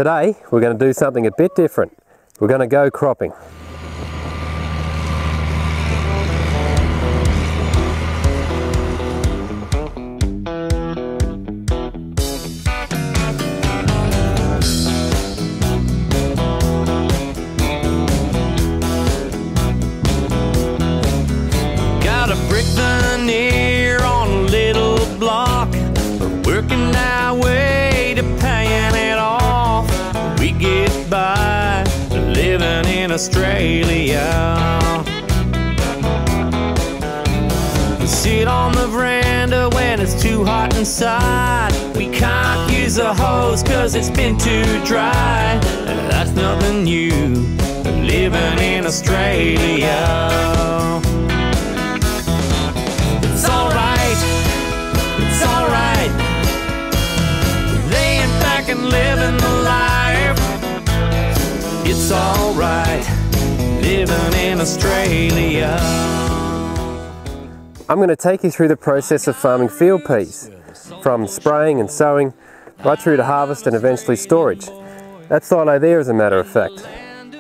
today we're going to do something a bit different. We're going to go cropping. Got a brick veneer on a little block. We're working our way to paying it off. We get by living in Australia. We sit on the veranda when it's too hot inside. We can't use a hose cause it's been too dry. That's nothing new, living in Australia. It's alright, it's alright, laying back and living the life. It's alright, living in Australia. I'm going to take you through the process of farming field peas, from spraying and sowing, right through to harvest and eventually storage. That silo there, as a matter of fact.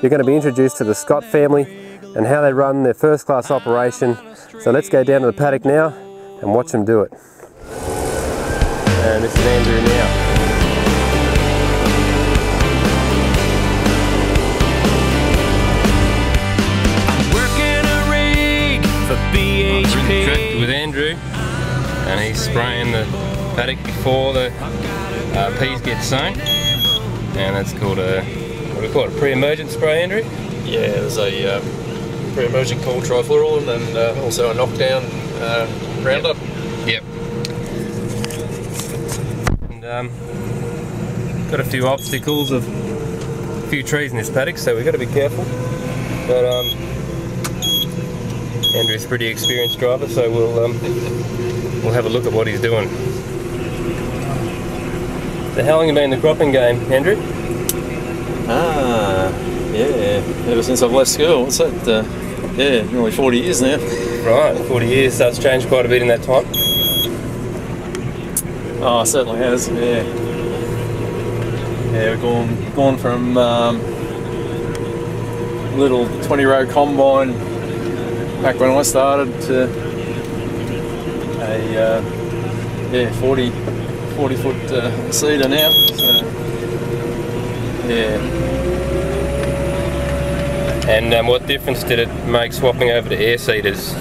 You're going to be introduced to the Scott family and how they run their first class operation. So let's go down to the paddock now and watch them do it. And this is Andrew now. With Andrew, and he's spraying the paddock before the peas get sown, and that's called a, what do we call it, a pre-emergent spray, Andrew? Yeah, there's a pre-emergent called trifluorine and also a knockdown Roundup. Yep. And got a few obstacles of a few trees in this paddock, so we've got to be careful. But Andrew's a pretty experienced driver, so we'll have a look at what he's doing. So how long have you been in the cropping game, Andrew? Yeah, ever since I've left school. What's that? Yeah, nearly 40 years now. Right, 40 years, so it's changed quite a bit in that time. Oh, it certainly has, yeah. Yeah, we've gone from little 20-row combine back when I started to a 40-foot seeder now. So, yeah. And what difference did it make swapping over to air seeders?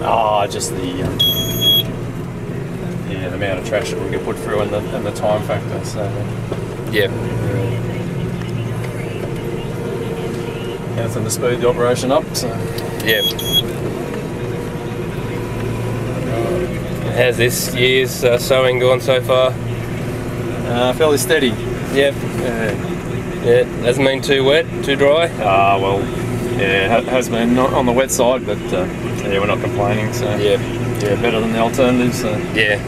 Oh, just the amount of trash that we get put through and the time factor. So yeah. Anything to speed the operation up. So yeah. How's this year's sowing gone so far? Fairly steady. Yep. Yeah, hasn't been too wet, too dry? Well, yeah, it has been not on the wet side, but yeah, we're not complaining. So yeah, better than the alternatives. So. Yeah.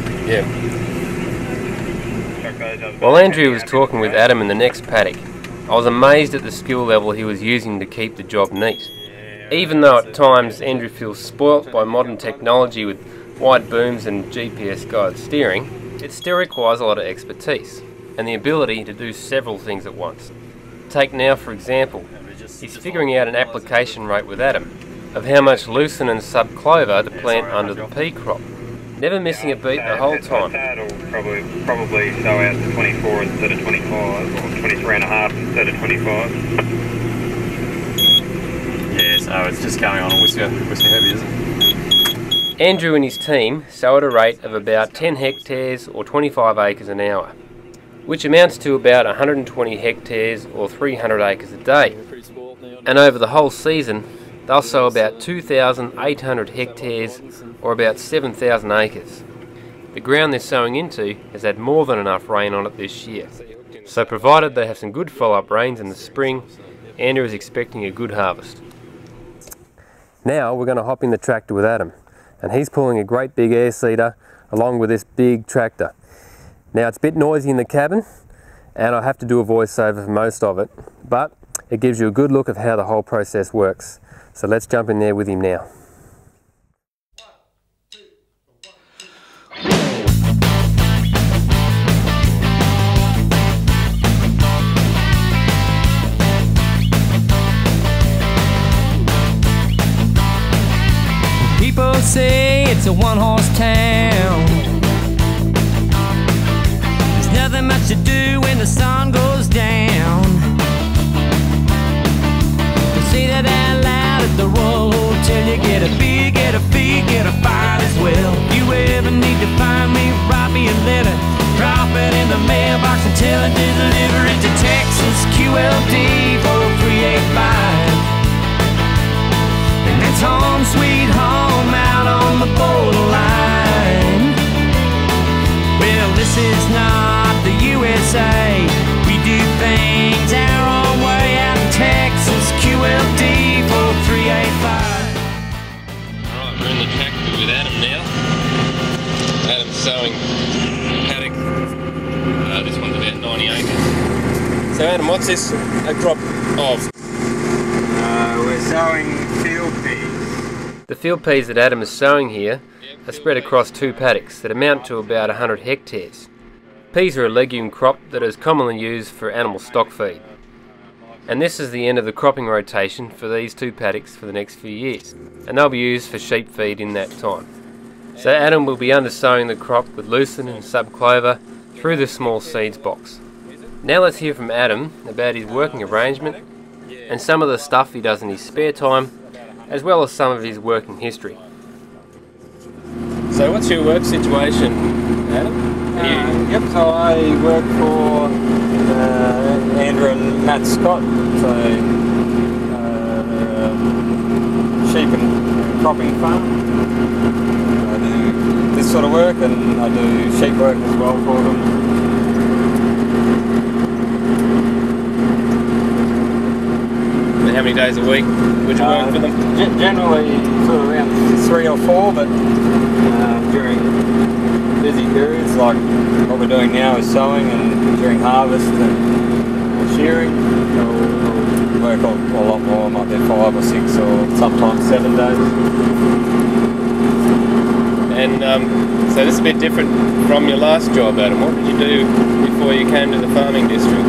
While Andrew was talking with Adam in the next paddock, I was amazed at the skill level he was using to keep the job neat. Even though at times Andrew feels spoilt by modern technology with wide booms and GPS guided steering, it still requires a lot of expertise and the ability to do several things at once. Take now for example, he's figuring out an application rate with Adam of how much lucerne and subclover to plant under the pea crop, never missing a beat the whole time. It'll probably sow out to 24 instead of 25, or 23 and a half instead of 25. Yeah, so it's just going on a whisker heavy, isn't it? Andrew and his team sow at a rate of about 10 hectares or 25 acres an hour, which amounts to about 120 hectares or 300 acres a day. And over the whole season, they'll sow about 2,800 hectares or about 7,000 acres. The ground they're sowing into has had more than enough rain on it this year. So provided they have some good follow-up rains in the spring, Andrew is expecting a good harvest. Now we're going to hop in the tractor with Adam, and he's pulling a great big air seeder along with this big tractor. Now it's a bit noisy in the cabin and I have to do a voiceover for most of it, but it gives you a good look of how the whole process works. So let's jump in there with him now. one-horse town. There's nothing much to do when the sun goes down. You say that out loud at the Royal Hotel. You get a beer, get a fee, get a bite as well. If you ever need to find me, write me a letter, drop it in the mailbox and tell it to deliver it to Texas QLD 4385. And it's home sweet home out on the borderline. Well, this is not the USA. We do things our own way out in Texas QLD 4385. Alright, we're in the tractor with Adam now. Adam's sowing paddock. This one's about 90 acres. So Adam, what's this a crop of? We're sowing field peas. The field peas that Adam is sowing here are spread across 2 paddocks that amount to about 100 hectares. Peas are a legume crop that is commonly used for animal stock feed. And this is the end of the cropping rotation for these 2 paddocks for the next few years, and they'll be used for sheep feed in that time. So Adam will be undersowing the crop with lucerne and subclover through the small seeds box. Now let's hear from Adam about his working arrangement and some of the stuff he does in his spare time, as well as some of his working history. So what's your work situation, Adam? Yep, so I work for Andrew and Matt Scott, so they're a sheep and cropping farm. I do this sort of work and I do sheep work as well for them. How many days a week would you work for them? Generally sort of around 3 or 4, but during busy periods like what we're doing now is sowing, and during harvest and shearing we'll work a lot more, might be 5 or 6 or sometimes 7 days. And so this is a bit different from your last job, Adam. What did you do before you came to the farming district?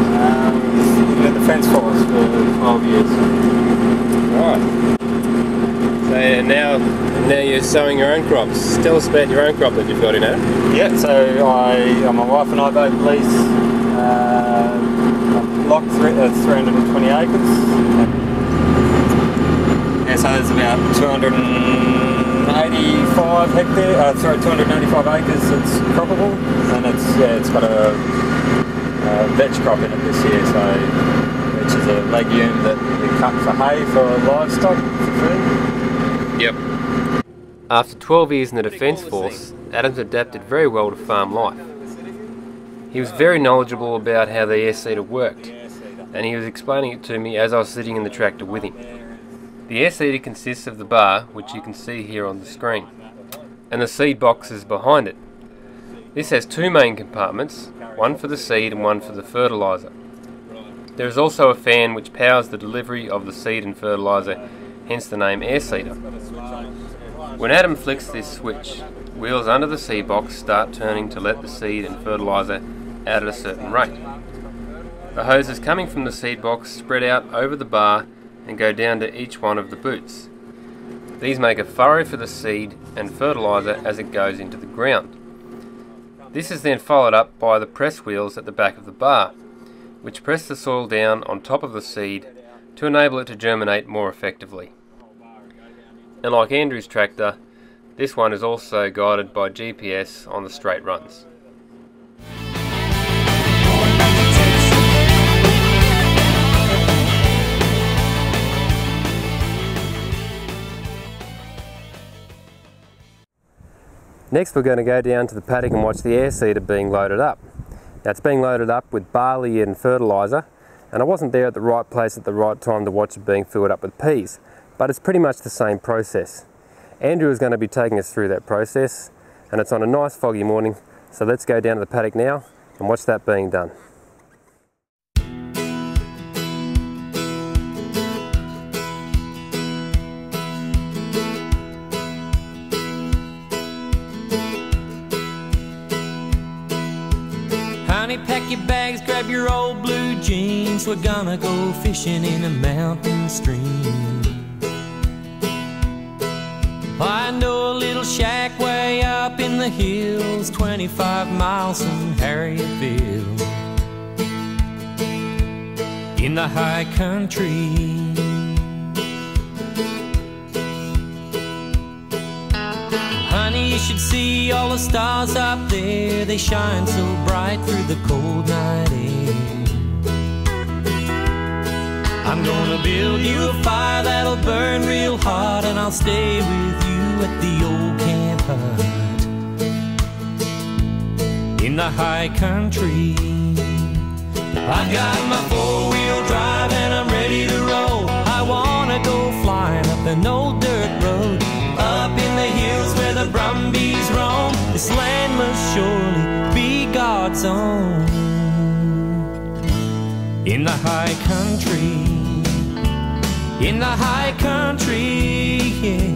In the defence force for 12 years. Right. So now you're sowing your own crops. Tell us about your own crop that you've got in there. Yeah, so my wife and I both lease a block 320 acres. Yeah, so there's about 285 acres that's croppable, and it's got a veg crop in it this year, which is a legume that we cut for hay for livestock for food. Yep. After 12 years in the Defence Force, Adam's adapted very well to farm life. He was very knowledgeable about how the air-seeder worked, and he was explaining it to me as I was sitting in the tractor with him. The air-seeder consists of the bar, which you can see here on the screen, and the seed boxes behind it. This has 2 main compartments, one for the seed and one for the fertiliser. There is also a fan which powers the delivery of the seed and fertiliser, hence the name air-seeder. When Adam flicks this switch, wheels under the seed box start turning to let the seed and fertiliser out at a certain rate. The hoses coming from the seed box spread out over the bar and go down to each one of the boots. These make a furrow for the seed and fertiliser as it goes into the ground. This is then followed up by the press wheels at the back of the bar, which press the soil down on top of the seed to enable it to germinate more effectively. And like Andrew's tractor, this one is also guided by GPS on the straight runs. Next we're going to go down to the paddock and watch the air-seeder being loaded up. Now it's being loaded up with barley and fertiliser, and I wasn't there at the right place at the right time to watch it being filled up with peas, but it's pretty much the same process. Andrew is going to be taking us through that process, and it's on a nice foggy morning, so let's go down to the paddock now and watch that being done. Honey, pack your bags, grab your old blue jeans. We're gonna go fishing in a mountain stream. I know a little shack way up in the hills, 25 miles from Harriettville, in the high country. Honey, you should see all the stars up there. They shine so bright through the cold night air. I'm gonna build you a fire that'll burn real hot, and I'll stay with you at the old camp hut in the high country. I've got my four-wheel drive and I'm ready to roll. I wanna go flying up an old dirt road, up in the hills where the brumbies roam. This land must surely be God's own. In the high country, in the high country, yeah.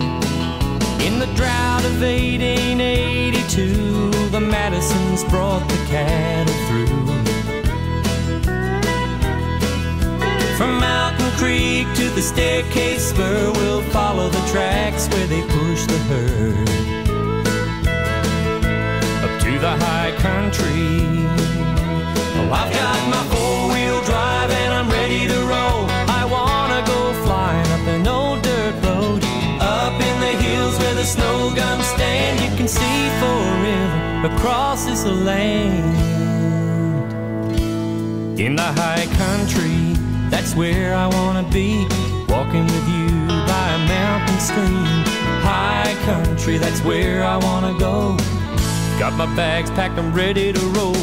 In the drought of 1882, the Madisons brought the cattle through. From Mountain Creek to the Staircase Spur, we'll follow the tracks where they push the herd up to the high country. Oh, I've got my four-wheel drive and I'm ready to roll. I wanna go flying up an old dirt road, up in the hills where the snow guns stand. You can see forever across this land. In the high country, that's where I wanna be, walking with you by a mountain stream. High country, that's where I wanna go. Got my bags packed, I'm ready to roll.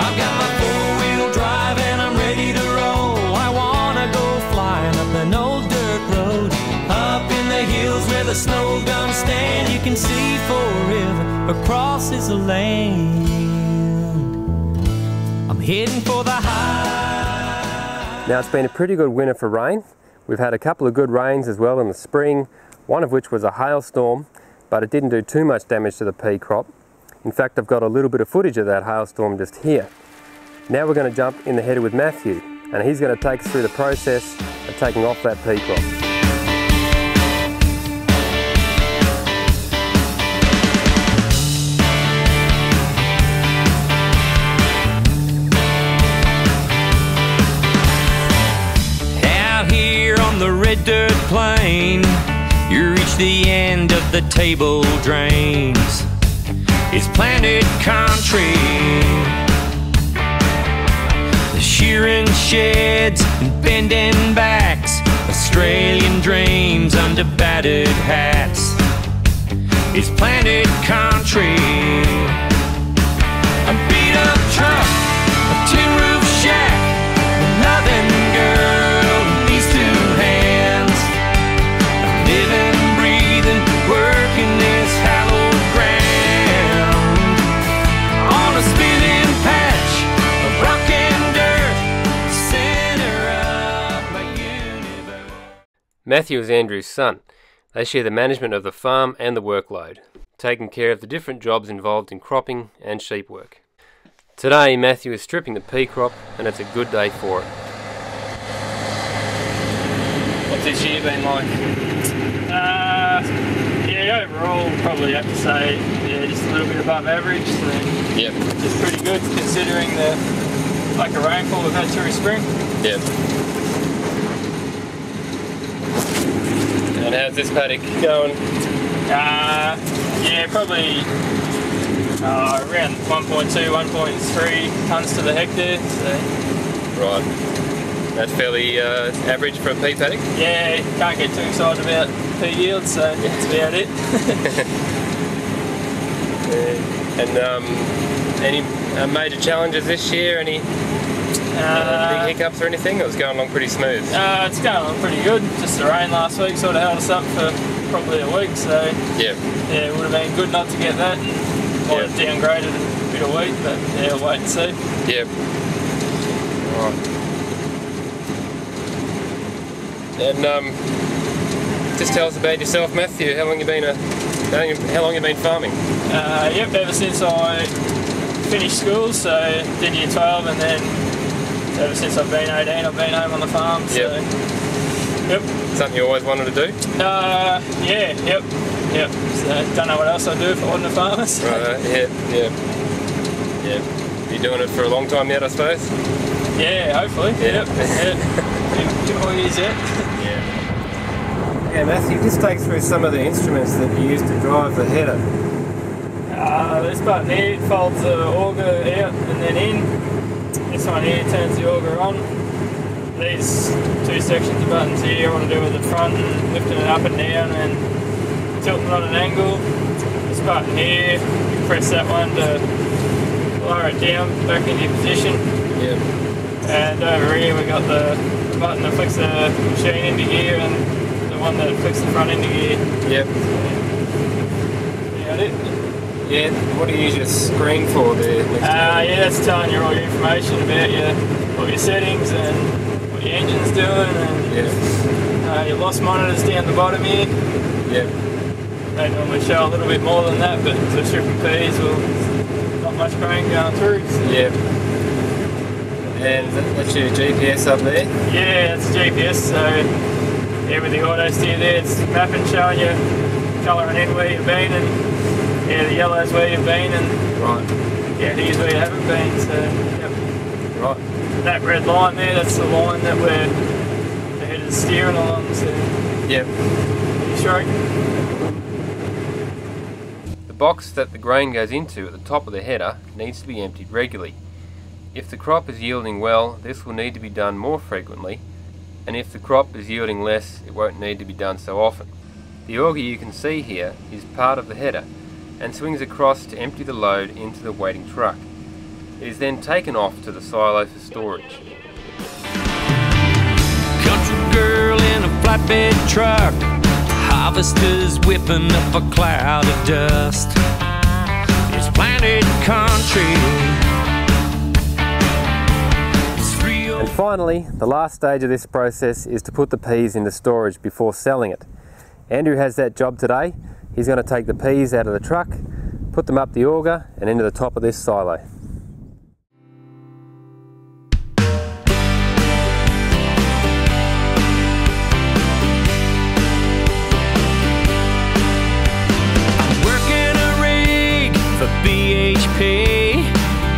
I've got my four-wheel drive and I'm ready to roll. I wanna go flying up an old dirt road, up in the hills where the snow gums stand. You can see forever across this land. I'm heading for the high. Now it's been a pretty good winter for rain. We've had a couple of good rains as well in the spring, one of which was a hailstorm, but it didn't do too much damage to the pea crop. In fact, I've got a little bit of footage of that hailstorm just here. Now we're going to jump in the header with Matthew, and he's going to take us through the process of taking off that pea crop. Out here on the red dirt plain, you reach the end of the table drains. It's planted country, the shearing sheds and bending backs, Australian dreams under battered hats. It's planted country, a beat up truck, a tin roof shack, a nothing girl in these two hands, living, breathing, working this hallowed ground, on a spinning patch of rock and dirt, center of my universe. Matthew is Andrew's son. They share the management of the farm and the workload, taking care of the different jobs involved in cropping and sheep work. Today Matthew is stripping the pea crop, and it's a good day for it. What's this year been like? Yeah, overall probably have to say, yeah, just a little bit above average. So Yep. just pretty good considering the lack of rainfall we've had through spring. Yep. And how's this paddock going? Yeah, probably around 1.2, 1.3 tonnes to the hectare. So Right. That's fairly average for a pea paddock? yeah, can't get too excited about pea yield, so that's about it. And any major challenges this year? Any big hiccups or anything? Or it's going along pretty smooth? It's going along pretty good. Just the rain last week sort of held us up for probably a week, so Yeah. yeah, it would have been good not to get that. Might have downgraded a bit of wheat, but yeah, we'll wait and see. Yep. Right. And just tell us about yourself, Matthew. How long you been a How long have you been farming? Yep, ever since I finished school, so did year 12, and then ever since I've been 18, I've been home on the farm. So, yep. Something you always wanted to do? Yeah, yep. So don't know what else I'd do if I wasn't a farmer. So. Right, yeah. You doing it for a long time yet, I suppose? Yeah, hopefully. Yep. A few more years yet. Yeah, Matthew, just take through some of the instruments that you use to drive the header. This button here folds the auger out and then in. This one here turns the auger on. These two sections of buttons here I want to do with the front and lifting it up and down and tilting it on an angle. This button here, you press that one to lower it down back into your position. Yeah. And over here we got the button that flicks the machine into gear and the one that flicks the front into gear. Yep. Yeah, it. Yeah, what do you use your screen for there? Yeah, that's telling you all your information about all your settings and what your engine's doing, and your loss monitors down the bottom here. Yeah. They normally show a little bit more than that, but the stripping P's not much grain going through. So. Yeah. And that's your GPS up there? Yeah, that's GPS. So with the auto steer there, it's mapping, showing you colour and in where you've been, and the yellow's where you've been, and right. Here's where you haven't been. So right. That red line there, that's the line that the header's steering along. So you straight. The box that the grain goes into at the top of the header needs to be emptied regularly. If the crop is yielding well, this will need to be done more frequently, and if the crop is yielding less, it won't need to be done so often. The auger you can see here is part of the header and swings across to empty the load into the waiting truck. It is then taken off to the silo for storage. Country girl in a flatbed truck, harvesters whipping up a cloud of dust. It's planted country. And finally, the last stage of this process is to put the peas into storage before selling it. Andrew has that job today. He's going to take the peas out of the truck, put them up the auger and into the top of this silo. Working a rig for BHP.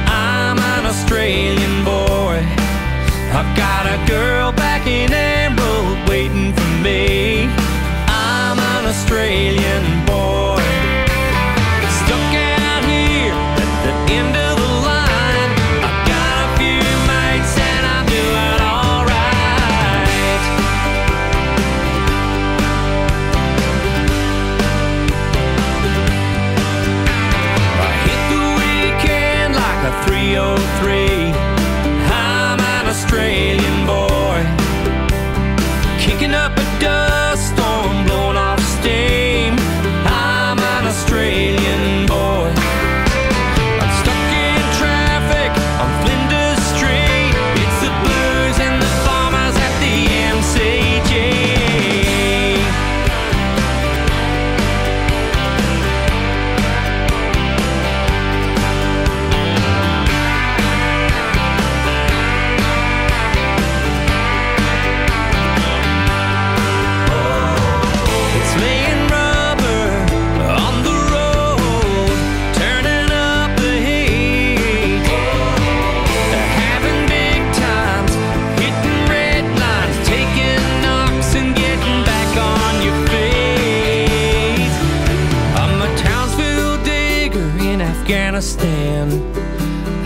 I'm an Australian boy. I've got a girl back in Emerald waiting for me. I'm an Australian boy, stuck out here at the end of the line. I've got a few mates and I'm doing alright. I hit the weekend like a 303. I'm an Australian boy, kicking up a dust storm, blowing off steam. I'm an Australian boy. I'm stuck in traffic on Flinders Street. It's the blues and the farmers at the MCG.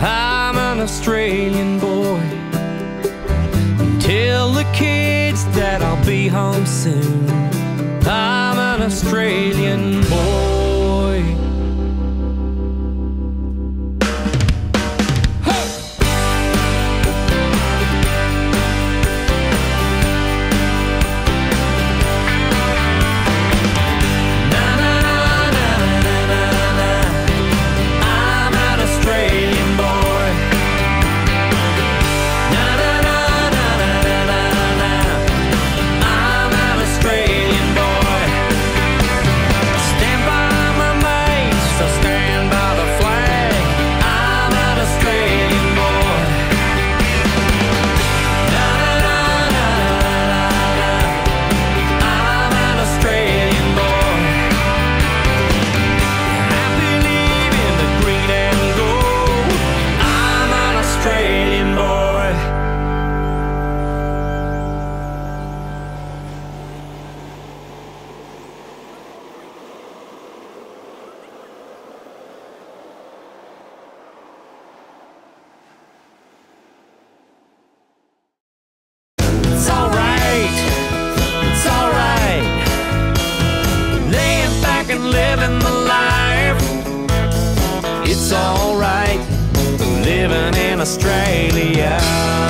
I'm an Australian boy. Tell the kids that I'll be home soon. I'm an Australian boy. Stand by Australia.